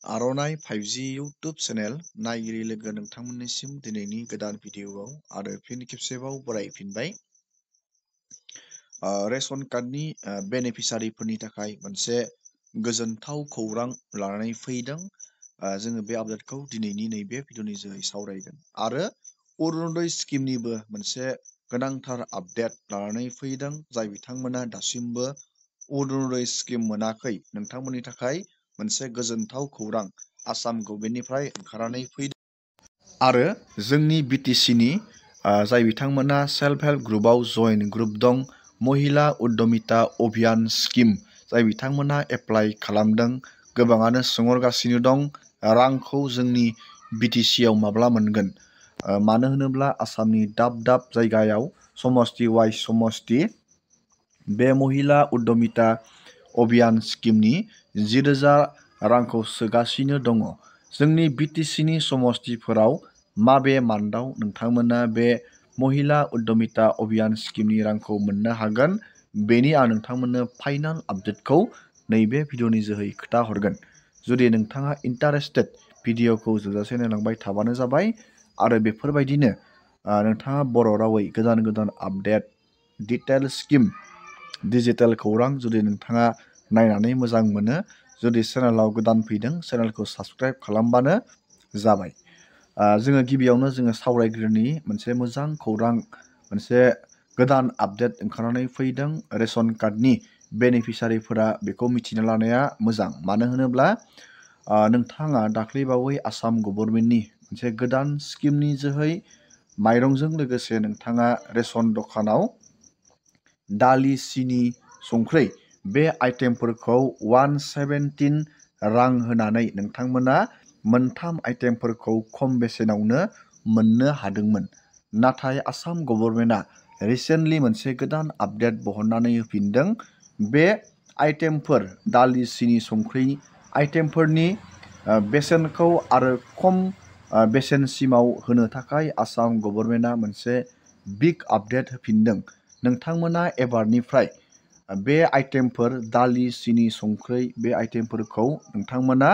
आर'नाइ 5G YouTube channel नायगिरि लोगो नोंथांमोननिसिम दिनैनि गोदान भिडिअ'आव आरो फिन खेबसेबाव बरायफिनबाय। रेशन कार्डनि बेनिफिसारिफोरनि थाखाय मोनसे गोजोनथाव खौरां लानानै फैदों। जोङो बे आपडेटखौ दिनैनि नैबे भिडिअ'नि जोहै सावरायगोन आरो अरुण'दय स्किमनिबो मोनसे गोनांथार आपडेट लानानै फैदों। जाय बिथांमोना दासिमबो अरुण'दय स्किम मोनाखै, नोंथांमोननि थाखाय मोनसे गोजोनथाव खौरां आसाम गभर्नमेन्टनिफ्राय ओंखारनानै फैदों आरो जोंनि बिटिसिनि जाय बिथांमोना सेल्फ हेल्प ग्रुपआव जइन ग्रुप दं, महिला उद्यमिता अभियान स्किम जाय बिथांमोना एप्लाइ खालामदों, गोबाङानो सोंहरगासिनो दं रांखौ जोंनि बिटिसिआव माब्ला मोनगोन। मानो होनोब्ला आसामनि दाब दाब जायगायाव समस्ति वाइज समस्ति बे महिला उद्यमिता अभियान स्किमनि 10,000 रांखौ सोगासिनो दङ। जोंनि बिटिसिनि समस्तिफोराव माबे मान्थआव नोंथांमोना बे महिला उद्यमिता अभियान स्किमनि रांखौ मोननो हागोन, बेनि आं नोंथांमोननो फाइनाल आपडेटखौ नैबे भिडिअ'नि जोहै खोन्थाहरगोन। जुदि नोंथाङा इन्टारेस्टेड, भिडिअ'खौ जोबजासे नायलांबाय थाबानो जाबाय आरो बेफोरबायदिनो नोंथाङा बर' रावै गोदान गोदान आपडेट, डिटेल स्किम, डिजिटेल खौरां जुदि नोंथाङा नायनानै मोजां मोनो, जुदि चेनेलाव गोदान फैदों चेनेलखौ साबस्क्राइब खालामबानो जाबाय। जोङो गिबियावनो सावरायग्रोनि मोनसे मोजां खौरां, मोनसे गोदान आपडेट ओंखारनानै फैदों। रेशन कार्डनि बेनिफिसारिफोरा बेखौ मिथिना लानाया मोजां। मानो होनोब्ला नोंथाङा दाख्लैबावै आसाम गभर्नमेन्टनि मोनसे गोदान स्किमनि जोहै माइरंजों लोगोसे नोंथाङा रेशन दखानाव दालि, सिनि, संख्रि बे आइटेमफोरखौ 117 रां होनानै नोंथांमोना मोनथाम आइटेमफोरखौ खम बेसेनावनो मोननो हादोंमोन। नाथाय आसाम गभर्नमेन्टआ रिसेन्टलि मोनसे गोदान आपडेट बहननानै होफिनदों। बे आइटेमफोर दालि, सिनि, संख्रि आइटेमफोरनि बेसेनखौ आरो खम बेसेनसिमाव होनो थाखाय आसाम गभर्नमेन्टआ मोनसे बिग आपडेट होफिनदों। नोंथांमोना एबारनिफ्राय बे आइटेमफोर दालि, सिनि, संख्रि बे आइटेमफोरखौ नोंथांमोना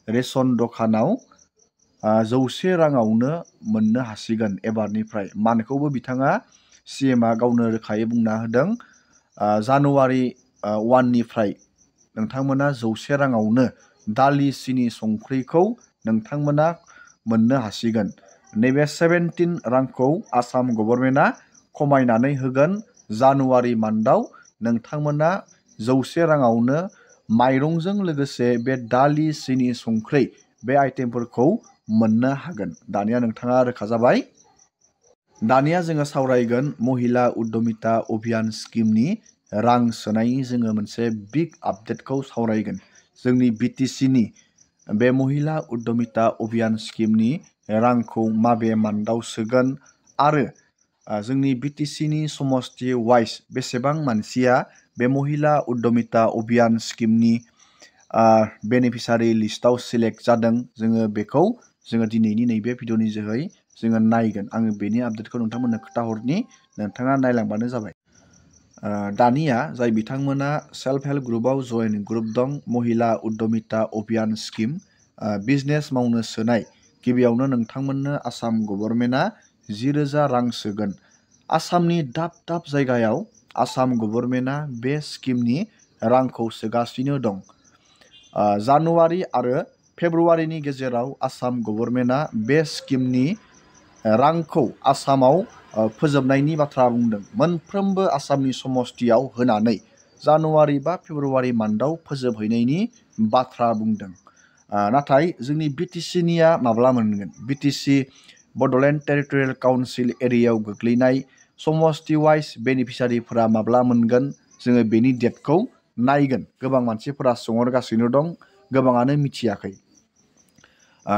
रेशन दखानाव 100 राङावनो मोननो हासिगोन एबारनिफ्राय। मानखौबो बिथाङा CMआ गावनो रोखायै बुंना होदों। जानुवारि 1 निफ्राय नोंथांमोना 100 राङावनो दालि, सिनि, संख्रिखौ नोंथांमोना मोननो हासिगोन। नैबे 17 रांखौ आसाम गभर्नमेन्टआ खमायनानै होगोन। जानुवारि मान्थआव नोंथांमोना 100 राङावनो माइरंजों लोगोसे बे दालि, सिनि, संख्रि बे आइटेमफोरखौ मोननो हागोन। दानिया नोंथाङा रोखा जाबाय। दानिया जोङो सावरायगोन महिला उद्यमिता अभियान स्किमनि रां सोनायनि जोङो मोनसे बिग आपडेटखौ सावरायगोन। जोंनि बिटिसिनि बे महिला उद्यमिता अभियान स्किमनि रांखौ माबे मान्थआव सोगोन आरो जोंनि बिटिसिनि समस्ति वाइज बेसेबां मानसिया बे महिला उद्यमिता अभियान स्किमनि बेनिफिसारि लिस्टआव सिलेक्ट जादों, जोङो बेखौ दिनैनि नैबे भिडिअ'नि जोहै जोङो नायगोन। आङो बेनि आपडेटखौ नोंथांमोननो खोन्थाहरनि, नोंथाङा नायलांबानो जाबाय। दानिया जाय बिथांमोना सेल्फ हेल्प ग्रुपआव जइन ग्रुप दं, महिला उद्यमिता अभियान स्किम बिजनेस मावनो सोनाय, गिबियावनो नोंथांमोननो आसाम गभर्नमेन्टआ 10,000 रां सोगोन। आसामनि दाब दाब जायगायाव आसाम गभर्नमेन्टआ बे स्किमनि रांखौ सोगासिनो दं। जानुवारि आरो फेब्रुवारिनि गेजेराव आसाम गभर्नमेन्टआ बे स्किमनि रांखौ आसामाव फोजोबनायनि बाथ्रा बुंदों। मोनफ्रोमबो आसामनि समस्तियाव होनानै जानुवारि बा फेब्रुवारि मान्थआव फोजोबहैनायनि बाथ्रा बुंदों। नाथाय जोंनि बिटिसिनिया माब्ला मोनगोन? बिटिसि बड'लेण्ड टेरिटरियेल काउन्सिल एरियायाव गोग्लैनाय समस्ति वाइज बेनिफिसारिफोरा माब्ला मोनगोन? जोङो बेनि डेटखौ नायगोन। गोबां मानसिफोरा सोंहरगासिनो दं, गोबाङानो मिथियाखै।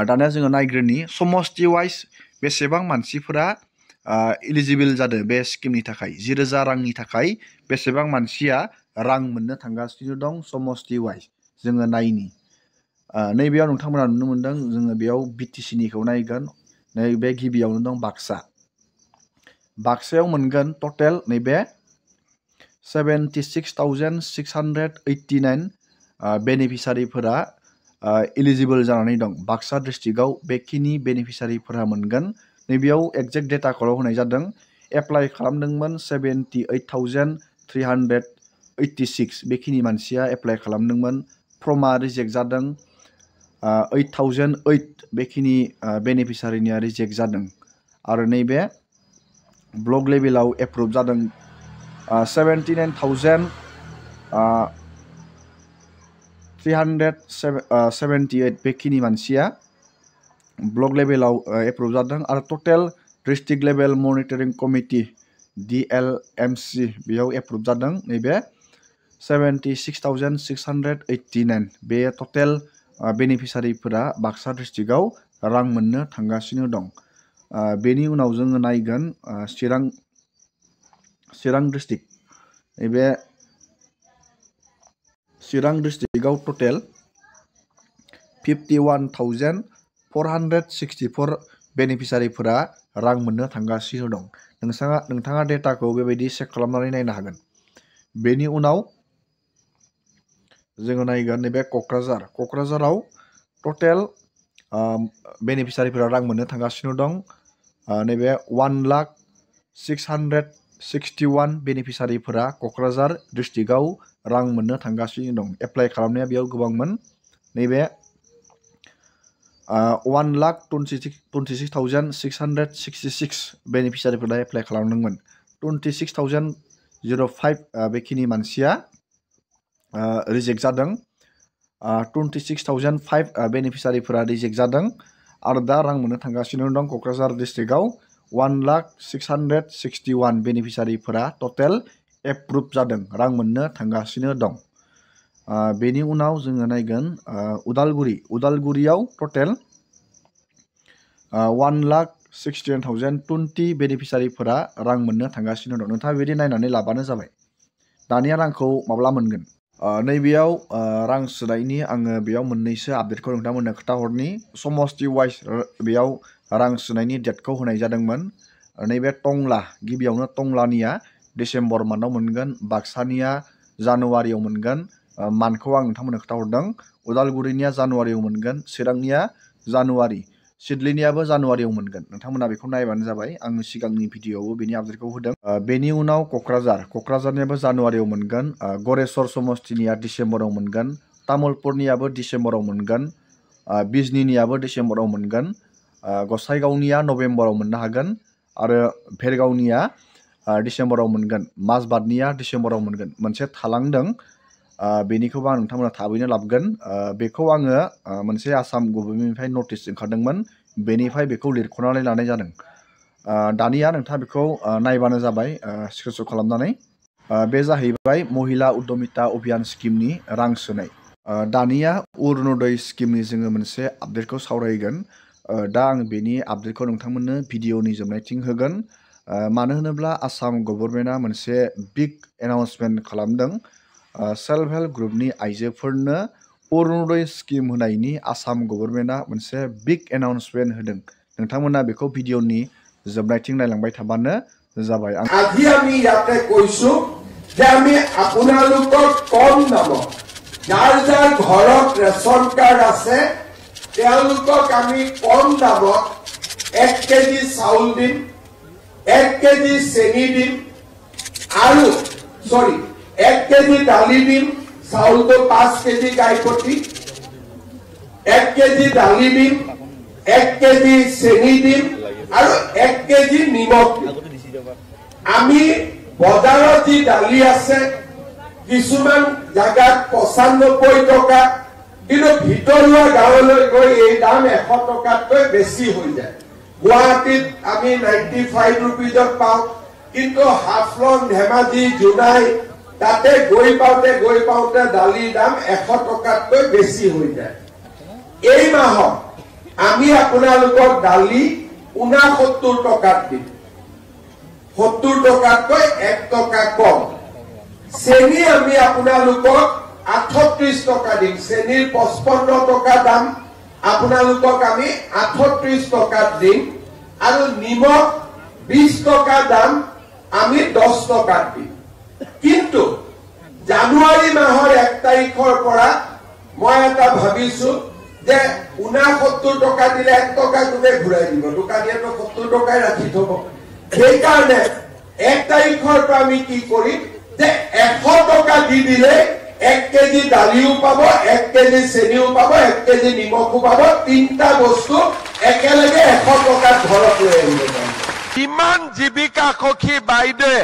दानिया जोङो नायग्रोनि समस्ति वाइज बेसेबां मानसिफोरा इलिजिबोल जादों बे स्किमनि थाखाय। 10,000 रांनि थाखाय बेसेबां मानसिया रां मोननो थांगासिनो दं समस्ति वाइज जोङो नायनि। नैबेयाव नोंथांमोना नुनो मोनदों, जोङो बेयाव बिटिसिनिखौ नायगोन। नैबे गिबियावनो दं बाक्सा। बाक्सायाव मोनगोन टटेल नैबे 76,689 बेनिफिसारिफोरा एलिजिबल जानानै दं बाक्सा डिस्ट्रिक्टआव बेखिनि बेनिफिसारिफोरा मोनगोन नैबेयाव एक्जेक्ट डेटाखौल' होनाय जादों एप्लाइ खालामदोंमोन 78,386 बेखिनि मानसिया एप्लाइ खालामदोंमोन फर्मा रिजेक्ट जादों 8,008 बेखिनि बेनिफिसारिनिया रिजेक्ट जादों आरो नैबे ब्लक लेभेलाव एप्रुभ जादों 79,378 बेखिनि मानसिया ब्लक लेभेलाव एप्रुभ जादों आरो टटेल district level monitoring committee DLMC बेयाव एप्रुभ जादों नैबे 76,689 बे टटेल बेनिफिसारिफोरा बाक्सा डिस्ट्रिक्टआव रां मोननो थांगासिनो दं बेनि उनाव जोङो नायगोन चिरां डिस्ट्रिक्ट नैबे चिरां डिस्ट्रिक्टआव टटेल 51,464 बेनिफिसारिफोरा रां मोननो थांगासिनो दं नोंथाङा डेटाखौ बेबायदि चेक खालामनानै नायनो हागोन बेनि उनाव जोङो नायगोन नैबे क'क्राझाराव टटेल बेनिफिसारिफोरा रां मोननो थांगासिनो दं नैबे 1,661 बेनिफिसारिफोरा क'क्राझार डिस्ट्रिक्टआव रां मोननो थांगासिनो दं एप्लाइ खालामनाया बेयाव गोबांमोन नैबे 1,26,666 बेनिफिसारिफोरा एप्लाइ खालामदोंमोन 26,005 बेखिनि मानसिया रिजेक्ट जादों 26,005 बेनिफिसारिफोरा रिजेक्ट जादों आरो दा रां मोननो थांगासिनो दं क'क्राझार डिस्ट्रिक्टआव 1,661 बेनिफिसारिफोरा टटेल एप्रुभ जादों रां मोननो थांगासिनो दं बेनि उनाव जोङो नायगोन उदालगुरियाव टटेल 1,61,020 बेनिफिसारिफोरा रां मोननो थांगासिनो दं नोंथाङा बेबायदि नायनानै लाबानो जाबाय दानिया रांखौ माब्ला मोनगोन नैबेयाव रां सोनायनि आङो बेयाव मोननैसो आपडेटखौ नोंथांमोननो खोन्थाहरनि समस्ति वाइज बेयाव रां सोनायनि डेटखौ होनाय जादोंमोन नैबे गिबियावनो टंलानिया डिसेम्बर मान्थआव मोनगोन बाक्सानिया जानुवारियाव मोनगोन मान्थखौ आं नोंथांमोननो खोन्थाहरदों उदालगुरिनिया जानुवारियाव मोनगोन चिरांनिया जानुवारि सिडलिनियाबो जानुवारियाव मोनगोन नोंथांमोना बेखौ नायबानो जाबाय आं सिगांनि भिडिअआवबो बेनि आपडेटखौ होदों बेनि उनाव क'क्राझारनियाबो जानुवारियाव मोनगोन गरेस्वर समस्तिनिया डिसेम्बराव मोनगोन तामुलपुरनियाबो डिसेम्बराव मोनगोन बिजनीनियाबो डिसेम्बराव मोनगोन गसाइगावनिया नभेम्बराव मोननो हागोन आरो भेरगावनिया डिसेम्बराव मोनगोन माजबादनिया डिसेम्बराव मोनगोन मोनसे थालांदों बेनिखौबो आं नोंथांमोना थाबैनो लाबगोन बेखौ आङो मोनसे आसाम गभर्नमेन्टनिफ्राय नटिस ओंखारदोंमोन बेनिफ्राय बेखौ लिरख'नानै लानाय जादों दानिया नोंथाङा बेखौ नायबानो जाबाय स्क्रिनशट खालामनानै बे जाहैबाय महिला उद्यमिता अभियान स्किमनि रां सोनाय दानिया अरुणोदय स्किमनि जोङो मोनसे आपडेटखौ सावरायगोन दा आं बेनि आपडेटखौ नोंथांमोननो भिडिअनि जोबनायथिं होगोन मानो होनोब्ला आसाम गभर्नमेन्टआ मोनसे बिग एनाउन्समेन्ट खालामदों सेल्फ हेल्प ग्रुपनि आइजोफोरनो अरुणोदय स्किम होनायनि आसाम गभर्नमेन्टआ मोनसे बिग एनाउन्समेन्ट होदों नोंथांमोना बेखौ भिडिअनि जोबनायथिं नायलांबाय थाबानो जाबाय আজি আমি ইয়াতে কৈছো যে আমি আপোনালোকক কম দামত যাৰ যাৰ ঘৰত ৰেচন কাৰ্ড আছে তেওঁলোকক আমি কম দামত 1 কেজি চাউল দিম 1 কেজি চেনি দিম আৰু 1 কেজি দালি দিম চাউলটো 5 কেজি গাইপতি 1 কেজি দালি দিম 1 কেজি চেনি দিম আৰু 1 কেজি নিমখ আমি বজাৰত যি দালি আছে কিছুমান জায়গাত 95 টকা কিন্তু ভিতৰুৱা গাঁৱলৈ গৈ এই দাম 100 টকাতকৈ বেছি হৈ যায় গুৱাহাটীত আমি 95 रुपीजত পাওঁ কিন্তু হাফলং ধেমাজি জুনাই তাতে গৈ পাওঁতে দালিৰ দাম 100 টকাতকৈ বেছি হৈ যায় এই মাহত আমি আপোনালোকক দালি 69 টকাত দিম 70 টকাতকৈ 1 টকা কম চেনি আমি আপোনালোকক 38 টকা দিম চেনিৰ 55 টকা দাম আপোনালোকক আমি 38 টকাত দিম আৰু নিমখ 20 টকা দাম আমি 10 টকাত দিম কিন্তু জানুৱাৰী মাহৰ 1 তাৰিখৰ পৰা মই এটা ভাবিছো যে 69 টকা দিলে 1 টকা কোনে ঘূৰাই দিব দোকানীয়েতো 70 টকাই ৰাখি থব সেইকাৰণে 1 তাৰিখৰ পৰা আমি কি কৰিম যে 100 টকা দি দিলে 1 কেজি দালিও পাব 1 কেজি চেনিও পাব 1 কেজি নিমখো পাব তিনটা বস্তু একেলগে 100 টকা ঘৰত লৈ আহিব পাৰিব কিমান জীৱিকা সখী বাইদে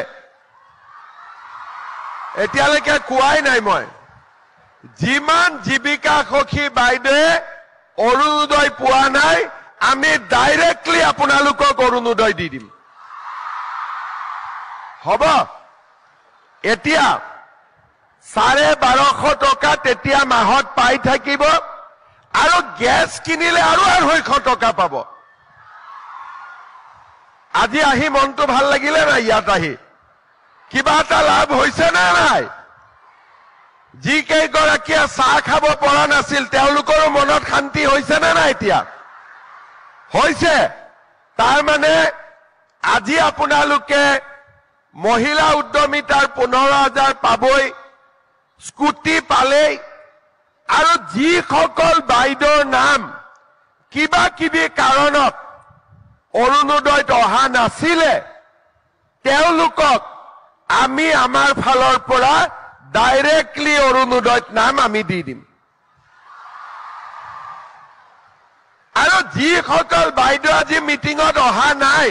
এতিয়ালৈকে কোৱাই নাই মই যিমান জীৱিকা সখী বাইদে অৰুণোদয় পোৱা নাই আমি ডাইৰেক্টলি আপোনালোকক অৰুণোদয় দি দিম হ'ব এতিয়া 1250 টকা তেতিয়া মাহত পাই থাকিব আৰু গ্যাস কিনিলে আৰু 200 টকা পাব আজি আহি মনটো ভাল লাগিলে না ইয়াত আহি কিবা এটা লাভ হৈছে না নাই যি কেইগৰাকীয়ে চাহ খাব পৰা নাছিল তেওঁলোকৰো মনত শান্তি হৈছে না নাই এতিয়া হৈছে তাৰ মানে আজি আপোনালোকে মহিলা উদ্যমিতাৰ 15,000 পাবই স্কুটি পালেই আৰু যিসকল বাইদেউৰ নাম কিবা কিবি কাৰণত অৰুণোদয়ত অহা নাছিলে তেওঁলোকক আমি আমাৰ ফালৰ পৰা ডাইৰেক্টলি অৰুণোদয়ত নাম আমি দি দিম আৰু যিসকল বাইদেউ আজি মিটিঙত অহা নাই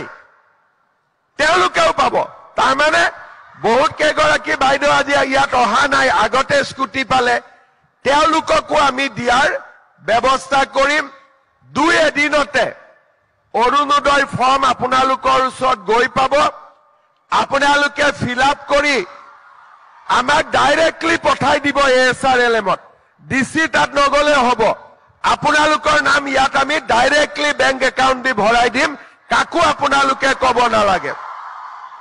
তেওঁলোকেও পাব তাৰমানে বহুত কেইগৰাকী বাইদেউ আজি ইয়াত অহা নাই আগতে স্কুটি পালে তেওঁলোককো আমি দিয়াৰ ব্যৱস্থা কৰিম 2 এদিনতে অৰুণোদয় ফৰ্ম আপোনালোকৰ ওচৰত গৈ পাব আপোনালোকে ফিল আপ কৰি আমাক ডাইৰেক্টলি পঠাই দিব এছআৰএলএমত ডিসি তাত নগলে হ'ব আপোনালোকৰ নাম ইয়াত আমি ডাইৰেক্টলি বেংক একাউণ্ট দি ভৰাই দিম কাকো আপোনালোকে ক'ব নালাগে